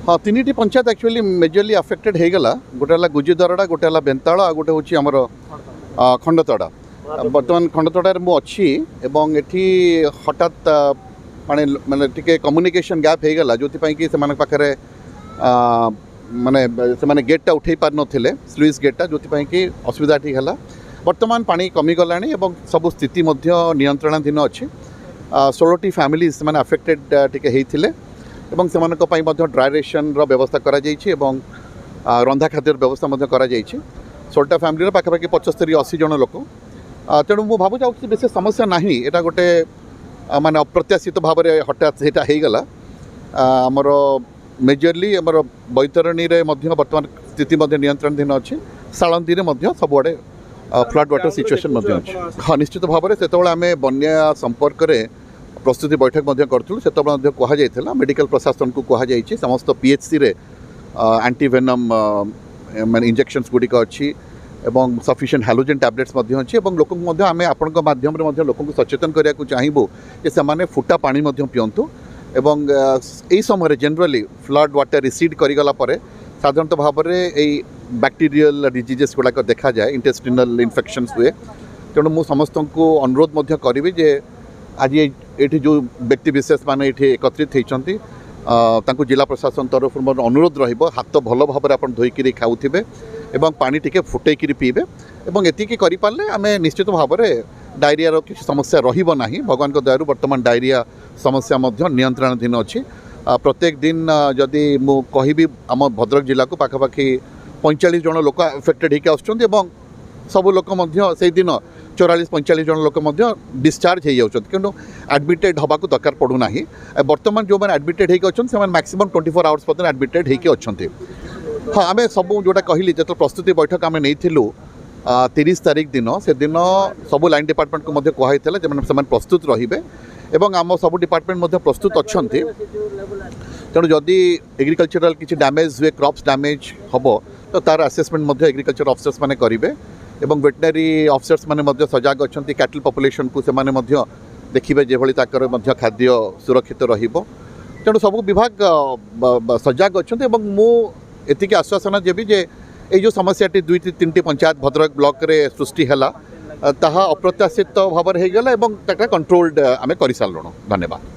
हाँ तीन panchayat actually majorly affected हो गला गोटे है गुजीदरड़ा गोटे है बेंताल आ गोटे हूँ आमर खंडतड़ा बर्तमान खंडतड़ार मु अच्छी एवं एठी हठात माने माने टिके कम्युनिकेशन गैप हो गला जो कि से पाखे माने से गेटा उठे पार नथिले स्लुइस गेटा जो कि असुविधा ठीक है बर्तमान पानी कमीगला सब स्थिति नियंत्रणाधीन अच्छी 16टी फैमिली से अफेक्टेड टिके होते एवं से ड्राई रेशन व्यवस्था करा जाइछि एवं रंधा खाद्य व्यवस्था करा जाइछि 16टा फैमिली पाखापाखि 75-80 जन लोक तेणु मुझे भावुँ विशेष समस्या ना यहाँ गोटे माने अप्रत्याशित भाव में हठात से होगला आमर मेजरली आमर बैतरणी बर्तमान स्थिति नियंत्रणाधीन अच्छी सालंदी सबुआड़े फ्लड वाटर सिचुएशन अच्छी हाँ निश्चित भाव में से आम बन्या संपर्क में प्रस्तुति बैठक करूँ से कहुला मेडिकल प्रशासन को कहुई समस्त पीएचसी रे एंटी वेनम माने इंजेक्शंस गुड़िक अच्छी एवं सफिशिएंट हाइलोजेन टैबलेट्स अच्छी लोक आम आपण माध्यम लोक सचेतन करने चाहबू कि से फुटा पानी पिंतु एवं यही समय जनरली फ्लड वाटर रिसीड करगला साधारणतः भाव में बैक्टीरियल डिजीजेस गुड़ाक देखा जाए इंटेस्टिनल इन्फेक्शंस हुए तेणु मु समस्त को अनुरोध करी जे आज ये जो व्यक्ति विशेष माने ये एकत्रित होती जिला प्रशासन तरफ मोर अनुरोध रहिबो हाथ भल भाव में धोईकी खाऊे एवं पानी टिके फुटेकी पीबे एवं एतिकी करि पारले आमे निश्चित भाव में डायरिया किसी समस्या रहिबो नाही भगवान को दयारु वर्तमान डायरिया समस्या नियंत्रणाधीन अच्छी प्रत्येक दिन जदि मु कहिबी आम भद्रक जिला को पाखापाखि 45 जन लोक अफेक्टेड होकर आसुँच सब लोक से दिन 44-45 जन लोक डिस्चार्ज हो जाती कि एडमिटेड हवा को दरकार पड़ूना बर्तमान जो मैंने एडमिटेड होकर मैक्सिमम 24 आवर्स पर्यटन एडमिटेड होती हाँ आम सब जोटा कहली जो प्रस्तुति बैठक आम नहीं 30 तारीख दिन से दिन सब लाइन डिपार्टमेंट को कहुई प्रस्तुत रे एवं आम सब डिपार्टमेंट प्रस्तुत अच्छा तेणु जदि एग्रीकल्चरल किसी डैमेज हुए क्रॉप्स डैमेज हम तो तार असेसमेंट एग्रीकल्चर ऑफिसर्स माने करेंगे एवं वेटनरी ऑफिसर्स माने सजग अच्छा कैटल पॉपुलेशन को से देखिए जो खाद्य सुरक्षित रहिबो तेणु सब विभाग सजग अच्छा मुझे आश्वासन देवी जे ये जो समस्याटी 2-3 पंचायत भद्रक ब्लॉक रे सृष्टि है ताहा अप्रत्याशित भाव में होगला कंट्रोल्ड आम कर सारूँ। धन्यवाद।